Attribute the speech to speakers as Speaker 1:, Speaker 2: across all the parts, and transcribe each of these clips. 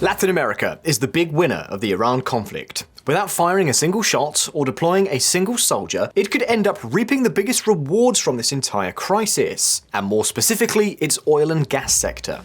Speaker 1: Latin America is the big winner of the Iran conflict. Without firing a single shot or deploying a single soldier, it could end up reaping the biggest rewards from this entire crisis, and more specifically, its oil and gas sector.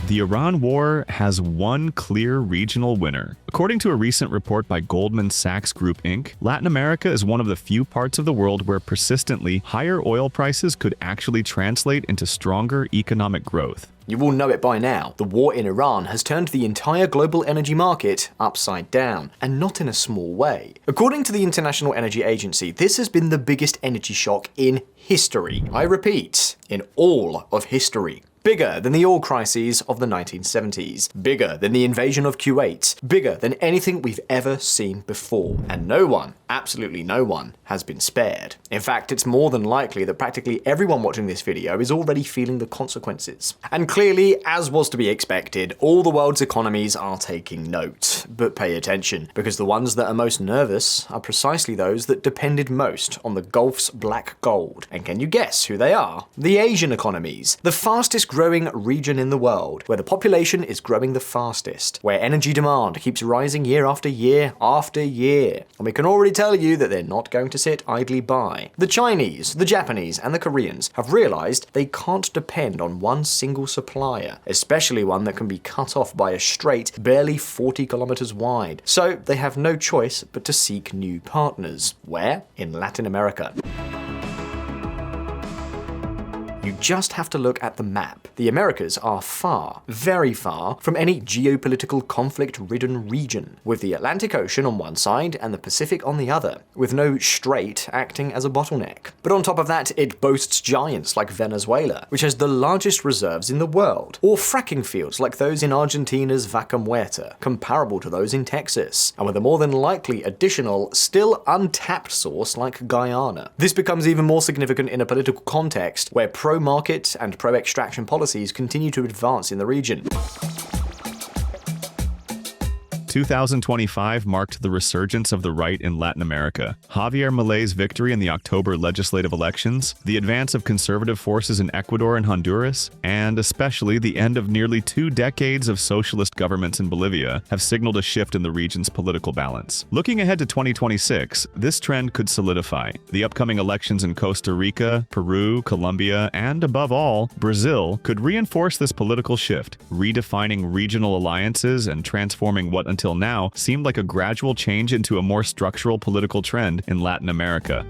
Speaker 2: The Iran war has one clear regional winner. According to a recent report by Goldman Sachs Group Inc., Latin America is one of the few parts of the world where persistently higher oil prices could actually translate into stronger economic growth.
Speaker 1: You all know it by now. The war in Iran has turned the entire global energy market upside down, and not in a small way. According to the International Energy Agency, this has been the biggest energy shock in history. I repeat, in all of history. Bigger than the oil crises of the 1970s, bigger than the invasion of Kuwait, bigger than anything we've ever seen before. And no one, absolutely no one, has been spared. In fact, it's more than likely that practically everyone watching this video is already feeling the consequences. And clearly, as was to be expected, all the world's economies are taking note. But pay attention, because the ones that are most nervous are precisely those that depended most on the Gulf's black gold. And can you guess who they are? The Asian economies, the fastest growing region in the world, where the population is growing the fastest, where energy demand keeps rising year after year after year, and we can already tell you that they're not going to sit idly by. The Chinese, the Japanese, and the Koreans have realized they can't depend on one single supplier, especially one that can be cut off by a strait barely 40 kilometers wide. So they have no choice but to seek new partners. Where? In Latin America. You just have to look at the map. The Americas are far, very far, from any geopolitical conflict-ridden region, with the Atlantic Ocean on one side and the Pacific on the other, with no strait acting as a bottleneck. But on top of that, it boasts giants like Venezuela, which has the largest reserves in the world, or fracking fields like those in Argentina's Vaca Muerta, comparable to those in Texas, and with a more than likely additional, still untapped source like Guyana. This becomes even more significant in a political context where pro-market and pro-extraction policies continue to advance in the region.
Speaker 2: 2025 marked the resurgence of the right in Latin America. Javier Milei's victory in the October legislative elections, the advance of conservative forces in Ecuador and Honduras, and especially the end of nearly 2 decades of socialist governments in Bolivia have signaled a shift in the region's political balance. Looking ahead to 2026, this trend could solidify. The upcoming elections in Costa Rica, Peru, Colombia, and above all, Brazil could reinforce this political shift, redefining regional alliances and transforming what until now seemed like a gradual change into a more structural political trend in Latin America.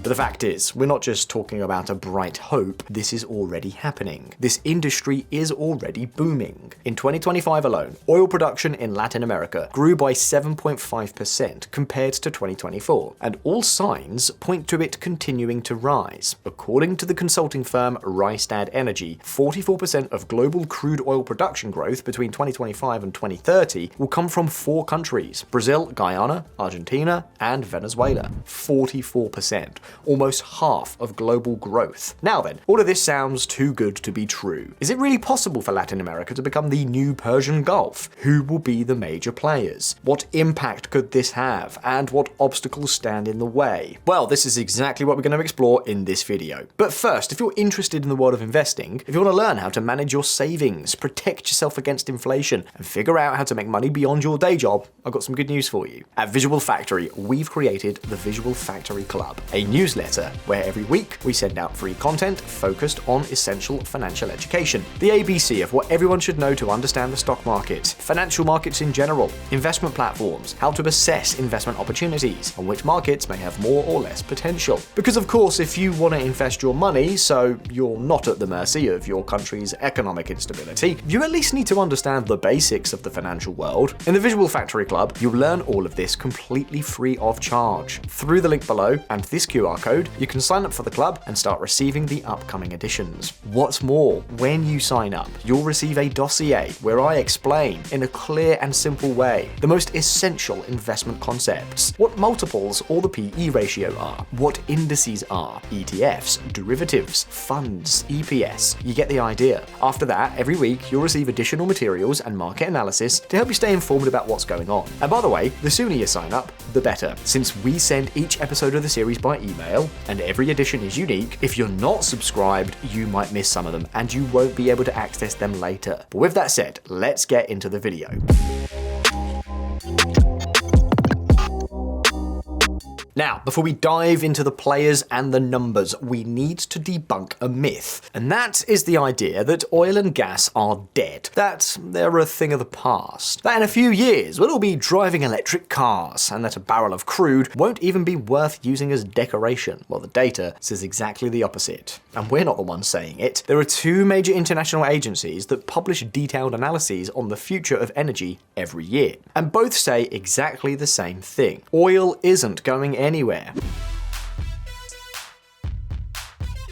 Speaker 1: But the fact is, we're not just talking about a bright hope, this is already happening. This industry is already booming. In 2025 alone, oil production in Latin America grew by 7.5% compared to 2024, and all signs point to it continuing to rise. According to the consulting firm Rystad Energy, 44% of global crude oil production growth between 2025 and 2030 will come from 4 countries: Brazil, Guyana, Argentina, and Venezuela. 44%. Almost half of global growth. Now then, all of this sounds too good to be true. Is it really possible for Latin America to become the new Persian Gulf? Who will be the major players? What impact could this have? And what obstacles stand in the way? Well, this is exactly what we're going to explore in this video. But first, if you're interested in the world of investing, if you want to learn how to manage your savings, protect yourself against inflation, and figure out how to make money beyond your day job, I've got some good news for you. At Visual Factory, we've created the Visual Factory Club, a newsletter where every week we send out free content focused on essential financial education. The ABC of what everyone should know to understand the stock market, financial markets in general, investment platforms, how to assess investment opportunities, and which markets may have more or less potential. Because of course, if you want to invest your money so you're not at the mercy of your country's economic instability, you at least need to understand the basics of the financial world. In the Visual Factory Club, you'll learn all of this completely free of charge. Through the link below and this QR code, you can sign up for the club and start receiving the upcoming editions. What's more, when you sign up, you'll receive a dossier where I explain, in a clear and simple way, the most essential investment concepts. What multiples or the PE ratio are, what indices are, ETFs, derivatives, funds, EPS. You get the idea. After that, every week you'll receive additional materials and market analysis to help you stay informed about what's going on. And by the way, the sooner you sign up, the better, since we send each episode of the series by email email, and every edition is unique. If you're not subscribed, you might miss some of them, and you won't be able to access them later. But with that said, let's get into the video. Now, before we dive into the players and the numbers, we need to debunk a myth. And that is the idea that oil and gas are dead, that they're a thing of the past, that in a few years we'll all be driving electric cars, and that a barrel of crude won't even be worth using as decoration. Well, the data says exactly the opposite. And we're not the ones saying it. There are two major international agencies that publish detailed analyses on the future of energy every year. And both say exactly the same thing. Oil isn't going anywhere.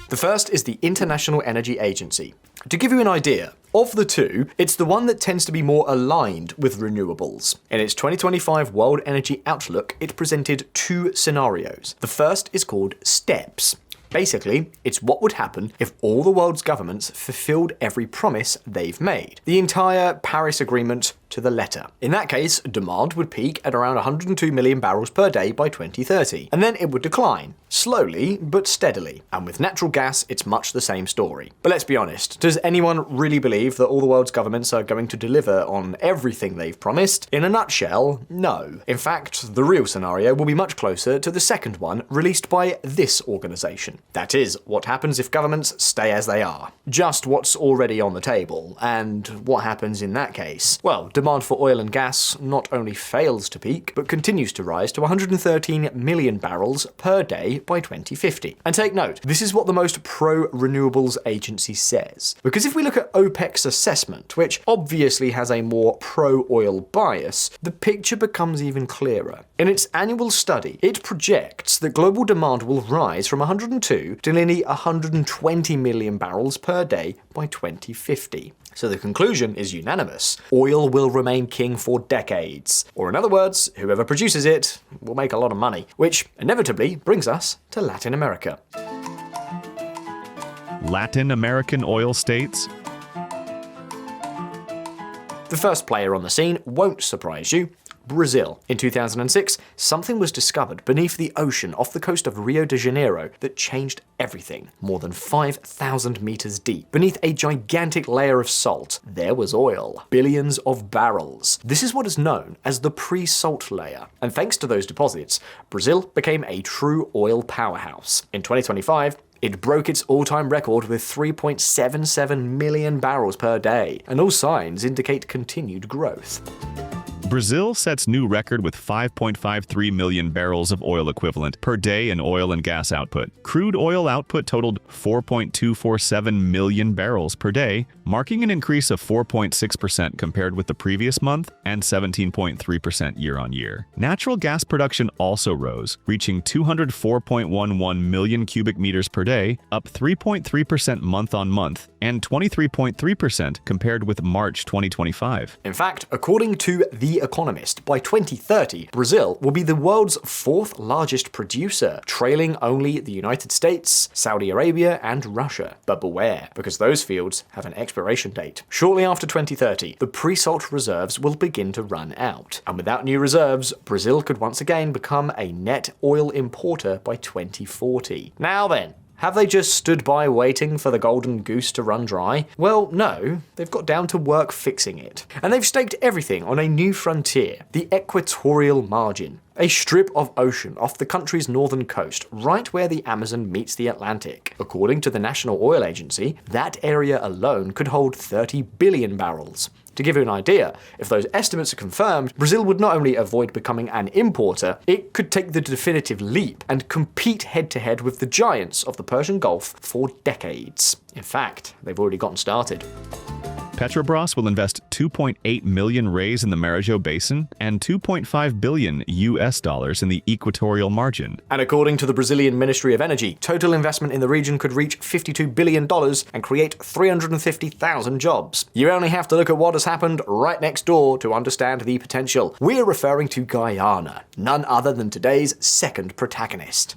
Speaker 1: The first is the International Energy Agency. To give you an idea, of the two, it's the one that tends to be more aligned with renewables. In its 2025 World Energy Outlook, it presented two scenarios. The first is called STEPS. Basically, it's what would happen if all the world's governments fulfilled every promise they've made. The entire Paris Agreement to the letter. In that case, demand would peak at around 102 million barrels per day by 2030, and then it would decline, slowly but steadily. And with natural gas, it's much the same story. But let's be honest, does anyone really believe that all the world's governments are going to deliver on everything they've promised? In a nutshell, no. In fact, the real scenario will be much closer to the second one released by this organization. That is, what happens if governments stay as they are. Just what's already on the table, and what happens in that case? Well, demand for oil and gas not only fails to peak, but continues to rise to 113 million barrels per day by 2050. And take note, this is what the most pro-renewables agency says. Because if we look at OPEC's assessment, which obviously has a more pro-oil bias, the picture becomes even clearer. In its annual study, it projects that global demand will rise from 102 to nearly 120 million barrels per day by 2050. So the conclusion is unanimous. Oil will remain king for decades. Or in other words, whoever produces it will make a lot of money, which inevitably brings us to Latin America.
Speaker 2: Latin American oil states.
Speaker 1: The first player on the scene won't surprise you. Brazil. In 2006, something was discovered beneath the ocean off the coast of Rio de Janeiro that changed everything. More than 5,000 meters deep, beneath a gigantic layer of salt, there was oil. Billions of barrels. This is what is known as the pre-salt layer. And thanks to those deposits, Brazil became a true oil powerhouse. In 2025, it broke its all-time record with 3.77 million barrels per day, and all signs indicate continued growth.
Speaker 2: Brazil sets new record with 5.53 million barrels of oil equivalent per day in oil and gas output. Crude oil output totaled 4.247 million barrels per day, marking an increase of 4.6% compared with the previous month and 17.3% year-on-year. Natural gas production also rose, reaching 204.11 million cubic meters per day, up 3.3% month-on-month and 23.3% compared with March 2025.
Speaker 1: In fact, according to The Economist, by 2030, Brazil will be the world's fourth largest producer, trailing only the United States, Saudi Arabia, and Russia. But beware, because those fields have an expiration date. Shortly after 2030, the pre-salt reserves will begin to run out. And without new reserves, Brazil could once again become a net oil importer by 2040. Now then, have they just stood by waiting for the golden goose to run dry? Well, no, they've got down to work fixing it. And they've staked everything on a new frontier, the equatorial margin. A strip of ocean off the country's northern coast, right where the Amazon meets the Atlantic. According to the National Oil Agency, that area alone could hold 30 billion barrels. To give you an idea, if those estimates are confirmed, Brazil would not only avoid becoming an importer, it could take the definitive leap and compete head-to-head with the giants of the Persian Gulf for decades. In fact, they've already gotten started.
Speaker 2: Petrobras will invest 2.8 million reais in the Marajo Basin and $2.5 billion in the equatorial margin.
Speaker 1: And according to the Brazilian Ministry of Energy, total investment in the region could reach $52 billion and create 350,000 jobs. You only have to look at what has happened right next door to understand the potential. We're referring to Guyana, none other than today's second protagonist.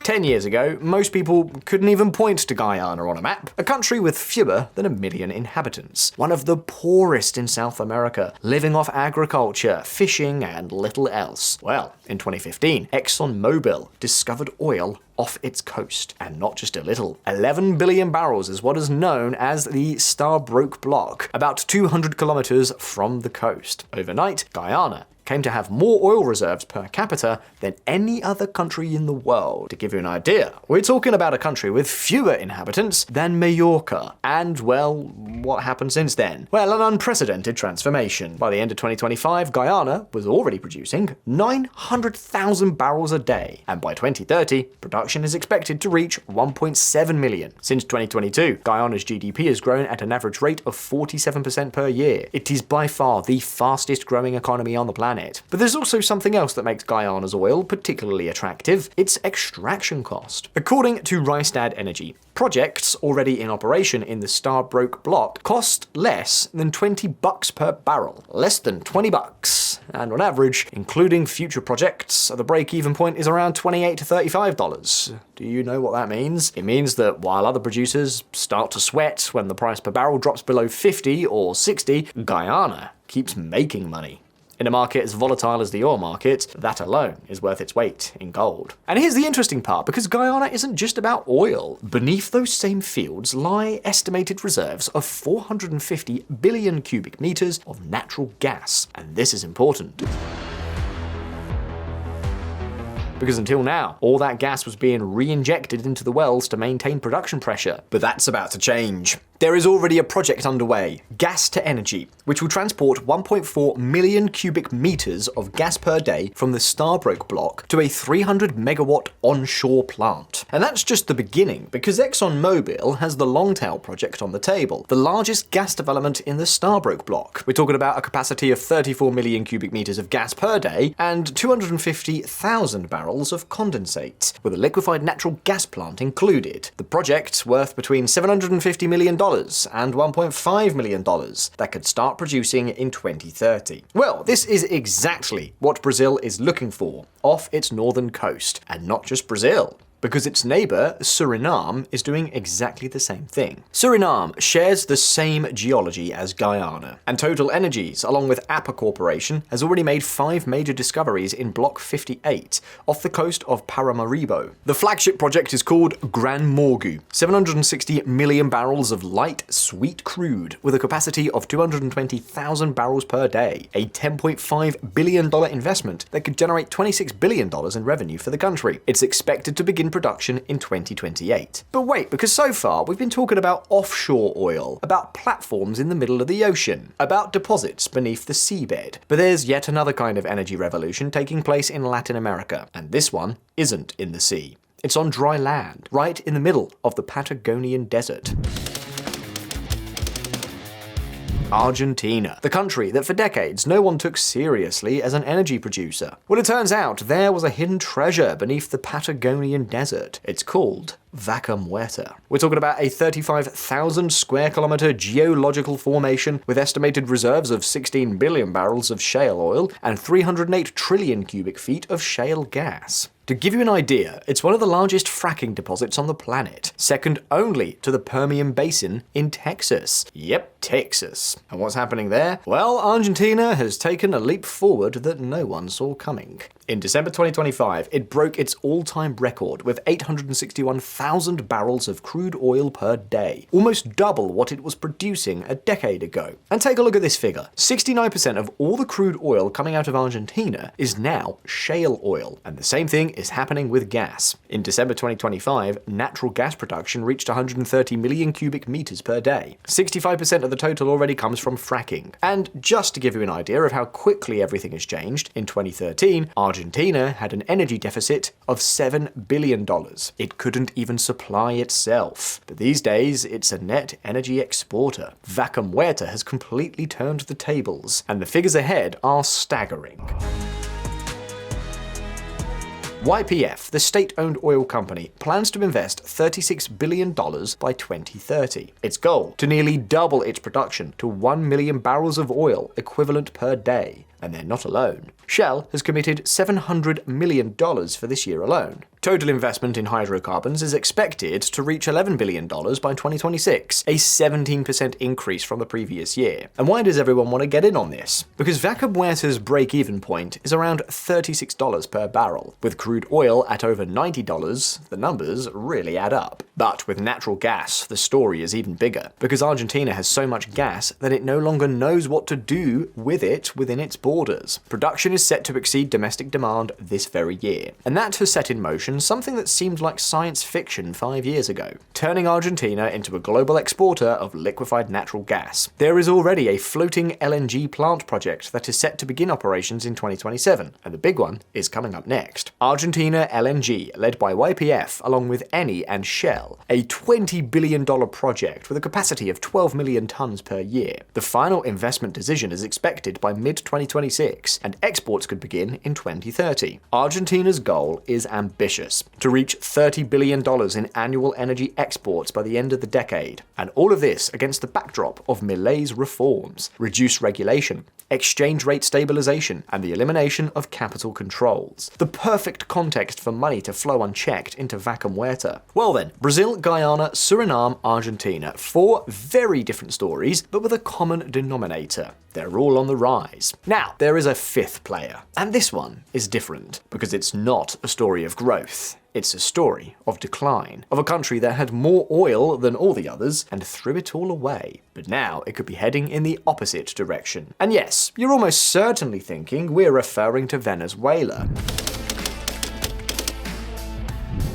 Speaker 1: 10 years ago, most people couldn't even point to Guyana on a map, a country with fewer than 1 million inhabitants, one of the poorest in South America, living off agriculture, fishing, and little else. Well, in 2015, ExxonMobil discovered oil off its coast, and not just a little. 11 billion barrels is what is known as the Starbroke Block, about 200 kilometers from the coast. Overnight, Guyana came to have more oil reserves per capita than any other country in the world. To give you an idea, we're talking about a country with fewer inhabitants than Mallorca. And, well, what happened since then? Well, an unprecedented transformation. By the end of 2025, Guyana was already producing 900,000 barrels a day, and by 2030, production is expected to reach 1.7 million. Since 2022, Guyana's GDP has grown at an average rate of 47% per year. It is by far the fastest growing economy on the planet. But there's also something else that makes Guyana's oil particularly attractive: its extraction cost. According to Rystad Energy, projects already in operation in the Starbroke Block cost less than $20 per barrel. Less than $20. And on average, including future projects, the break-even point is around $28 to $35. Do you know what that means? It means that while other producers start to sweat when the price per barrel drops below 50 or 60, Guyana keeps making money. In a market as volatile as the oil market, that alone is worth its weight in gold. And here's the interesting part, because Guyana isn't just about oil. Beneath those same fields lie estimated reserves of 450 billion cubic meters of natural gas. And this is important, because until now, all that gas was being re-injected into the wells to maintain production pressure. But that's about to change. There is already a project underway, Gas to Energy, which will transport 1.4 million cubic meters of gas per day from the Starbroke Block to a 300 megawatt onshore plant. And that's just the beginning, because ExxonMobil has the Longtail project on the table, the largest gas development in the Starbroke Block. We're talking about a capacity of 34 million cubic meters of gas per day and 250,000 barrels of condensate, with a liquefied natural gas plant included. The project's worth between $750 million and $1.5 million that could start producing in 2030. Well, this is exactly what Brazil is looking for off its northern coast. And not just Brazil, because its neighbor, Suriname, is doing exactly the same thing. Suriname shares the same geology as Guyana, and Total Energies, along with APA Corporation, has already made 5 major discoveries in Block 58, off the coast of Paramaribo. The flagship project is called Gran Morgu, 760 million barrels of light, sweet crude, with a capacity of 220,000 barrels per day, a $10.5 billion investment that could generate $26 billion in revenue for the country. It's expected to begin production in 2028. But wait, because so far we've been talking about offshore oil, about platforms in the middle of the ocean, about deposits beneath the seabed. But there's yet another kind of energy revolution taking place in Latin America, and this one isn't in the sea. It's on dry land, right in the middle of the Patagonian desert. Argentina, the country that for decades no one took seriously as an energy producer. Well, it turns out there was a hidden treasure beneath the Patagonian desert. It's called Vaca Muerta. We're talking about a 35,000 square kilometer geological formation with estimated reserves of 16 billion barrels of shale oil and 308 trillion cubic feet of shale gas. To give you an idea, it's one of the largest fracking deposits on the planet, second only to the Permian Basin in Texas. Yep, Texas. And what's happening there? Well, Argentina has taken a leap forward that no one saw coming. In December 2025, it broke its all-time record with 861,000 barrels of crude oil per day, almost double what it was producing a decade ago. And take a look at this figure. 69% of all the crude oil coming out of Argentina is now shale oil, and the same thing is happening with gas. In December 2025, natural gas production reached 130 million cubic meters per day. 65% of the total already comes from fracking. And just to give you an idea of how quickly everything has changed, in 2013, Argentina had an energy deficit of $7 billion. It couldn't even supply itself. But these days, it's a net energy exporter. Vaca Muerta has completely turned the tables, and the figures ahead are staggering. YPF, the state-owned oil company, plans to invest $36 billion by 2030. Its goal, to nearly double its production to 1 million barrels of oil equivalent per day. And they're not alone. Shell has committed $700 million for this year alone. Total investment in hydrocarbons is expected to reach $11 billion by 2026, a 17% increase from the previous year. And why does everyone want to get in on this? Because Vaca Muerta's break-even point is around $36 per barrel. With crude oil at over $90, the numbers really add up. But with natural gas, the story is even bigger, because Argentina has so much gas that it no longer knows what to do with it within its borders. Production is set to exceed domestic demand this very year, and that has set in motion something that seemed like science fiction 5 years ago, turning Argentina into a global exporter of liquefied natural gas. There is already a floating LNG plant project that is set to begin operations in 2027, and the big one is coming up next. Argentina LNG, led by YPF along with Eni and Shell, a $20 billion project with a capacity of 12 million tons per year. The final investment decision is expected by mid-2026, and exports could begin in 2030. Argentina's goal is ambitious, to reach $30 billion in annual energy exports by the end of the decade, and all of this against the backdrop of Milei's reforms, reduced regulation, exchange rate stabilization, and the elimination of capital controls. The perfect context for money to flow unchecked into Vaca Muerta. Well then, Brazil, Guyana, Suriname, Argentina. 4 very different stories, but with a common denominator. They're all on the rise. Now, there is a 5th player, and this one is different, because it's not a story of growth. It's a story of decline, of a country that had more oil than all the others and threw it all away. But now it could be heading in the opposite direction. And yes, you're almost certainly thinking we're referring to Venezuela.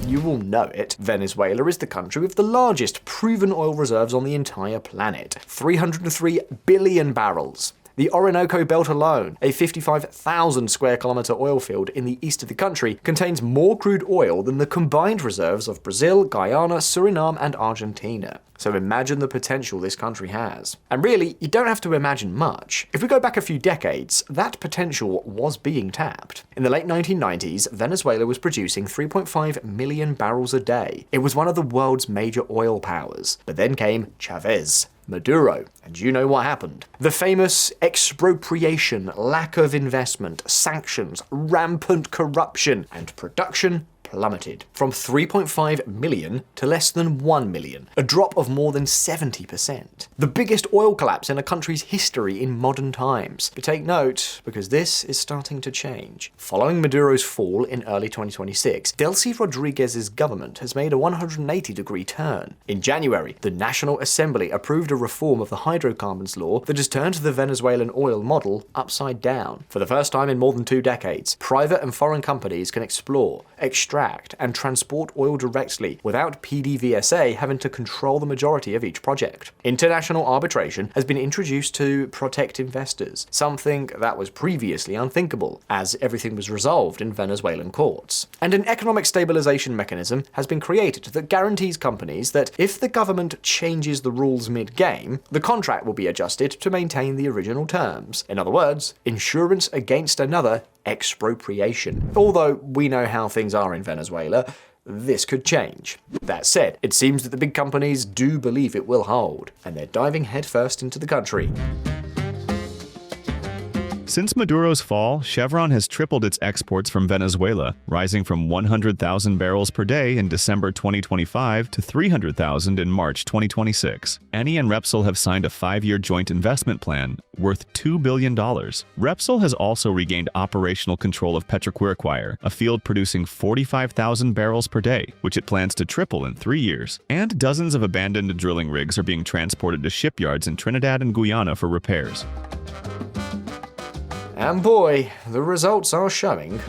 Speaker 1: You will know it. Venezuela is the country with the largest proven oil reserves on the entire planet. 303 billion barrels. The Orinoco Belt alone, a 55,000 square kilometer oil field in the east of the country, contains more crude oil than the combined reserves of Brazil, Guyana, Suriname, and Argentina. So imagine the potential this country has. And really, you don't have to imagine much. If we go back a few decades, that potential was being tapped. In the late 1990s, Venezuela was producing 3.5 million barrels a day. It was one of the world's major oil powers. But then came Chavez, Maduro, and you know what happened. The famous expropriation, lack of investment, sanctions, rampant corruption, and production plummeted from 3.5 million to less than 1 million, a drop of more than 70%. The biggest oil collapse in a country's history in modern times. But take note, because this is starting to change. Following Maduro's fall in early 2026, Delcy Rodriguez's government has made a 180-degree turn. In January, the National Assembly approved a reform of the hydrocarbons law that has turned the Venezuelan oil model upside down. For the first time in more than 2 decades, private and foreign companies can explore, extract, and transport oil directly without PDVSA having to control the majority of each project. International arbitration has been introduced to protect investors, something that was previously unthinkable, as everything was resolved in Venezuelan courts. And an economic stabilization mechanism has been created that guarantees companies that if the government changes the rules mid-game, the contract will be adjusted to maintain the original terms. In other words, insurance against another expropriation. Although we know how things are in Venezuela, this could change. That said, it seems that the big companies do believe it will hold, and they're diving headfirst into the country.
Speaker 2: Since Maduro's fall, Chevron has tripled its exports from Venezuela, rising from 100,000 barrels per day in December 2025 to 300,000 in March 2026. Eni and Repsol have signed a 5-year joint investment plan worth $2 billion. Repsol has also regained operational control of Petroquirquire, a field producing 45,000 barrels per day, which it plans to triple in 3 years. And dozens of abandoned drilling rigs are being transported to shipyards in Trinidad and Guyana for repairs.
Speaker 1: And boy, the results are showing.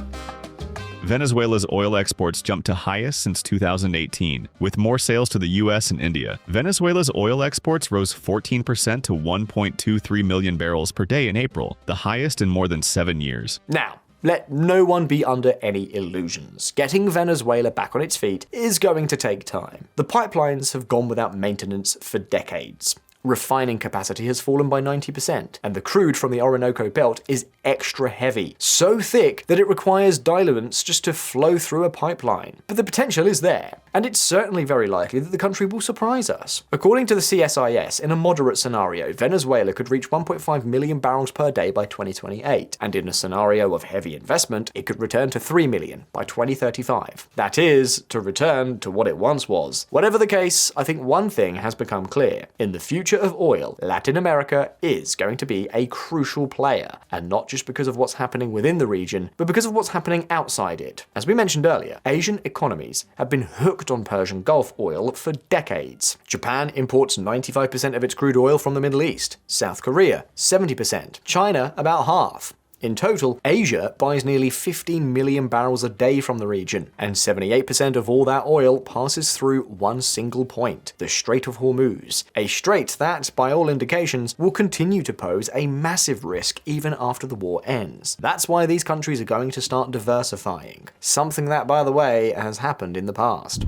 Speaker 2: Venezuela's oil exports jumped to highest since 2018, with more sales to the US and India. Venezuela's oil exports rose 14% to 1.23 million barrels per day in April, the highest in more than 7 years.
Speaker 1: Now, let no one be under any illusions. Getting Venezuela back on its feet is going to take time. The pipelines have gone without maintenance for decades. Refining capacity has fallen by 90%, and the crude from the Orinoco Belt is extra heavy, so thick that it requires diluents just to flow through a pipeline. But the potential is there, and it's certainly very likely that the country will surprise us. According to the CSIS, in a moderate scenario, Venezuela could reach 1.5 million barrels per day by 2028, and in a scenario of heavy investment, it could return to 3 million by 2035. That is, to return to what it once was. Whatever the case, I think one thing has become clear. In the future of oil, Latin America is going to be a crucial player, and not just because of what's happening within the region, but because of what's happening outside it. As we mentioned earlier, Asian economies have been hooked on Persian Gulf oil for decades. Japan imports 95% of its crude oil from the Middle East, South Korea 70%, China about half. In total, Asia buys nearly 15 million barrels a day from the region, and 78% of all that oil passes through one single point, the Strait of Hormuz, a strait that, by all indications, will continue to pose a massive risk even after the war ends. That's why these countries are going to start diversifying, something that, by the way, has happened in the past.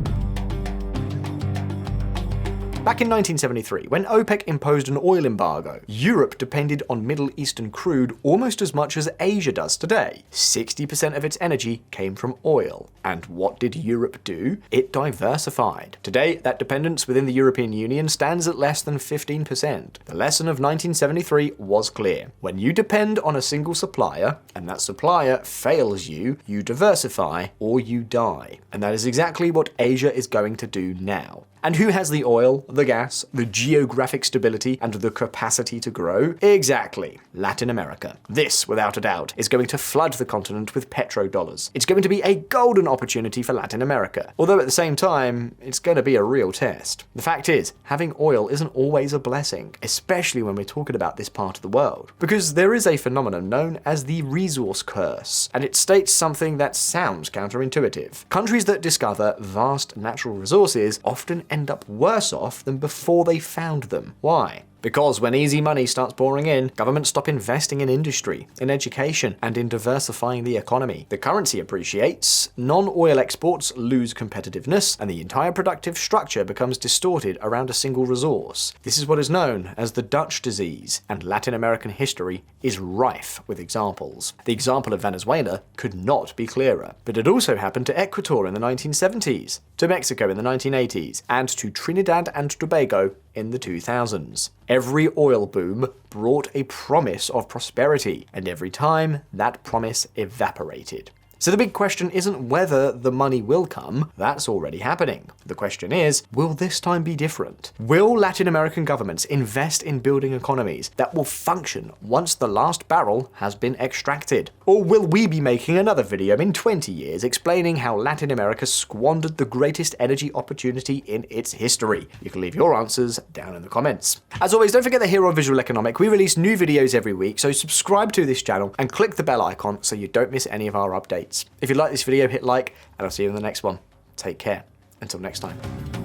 Speaker 1: Back in 1973, when OPEC imposed an oil embargo, Europe depended on Middle Eastern crude almost as much as Asia does today. 60% of its energy came from oil. And what did Europe do? It diversified. Today, that dependence within the European Union stands at less than 15%. The lesson of 1973 was clear. When you depend on a single supplier, and that supplier fails you, you diversify or you die. And that is exactly what Asia is going to do now. And who has the oil, the gas, the geographic stability, and the capacity to grow? Exactly, Latin America. This, without a doubt, is going to flood the continent with petrodollars. It's going to be a golden opportunity for Latin America. Although at the same time, it's going to be a real test. The fact is, having oil isn't always a blessing, especially when we're talking about this part of the world. Because there is a phenomenon known as the resource curse, and it states something that sounds counterintuitive. Countries that discover vast natural resources often end up worse off than before they found them. Why? Because when easy money starts pouring in, governments stop investing in industry, in education, and in diversifying the economy. The currency appreciates, non-oil exports lose competitiveness, and the entire productive structure becomes distorted around a single resource. This is what is known as the Dutch disease, and Latin American history is rife with examples. The example of Venezuela could not be clearer. But it also happened to Ecuador in the 1970s, to Mexico in the 1980s, and to Trinidad and Tobago in the 2000s. Every oil boom brought a promise of prosperity, and every time that promise evaporated. So the big question isn't whether the money will come, that's already happening. The question is, will this time be different? Will Latin American governments invest in building economies that will function once the last barrel has been extracted? Or will we be making another video in 20 years explaining how Latin America squandered the greatest energy opportunity in its history? You can leave your answers down in the comments. As always, don't forget that here on VisualEconomik, we release new videos every week, so subscribe to this channel and click the bell icon so you don't miss any of our updates. If you like this video, hit like, and I'll see you in the next one. Take care. Until next time.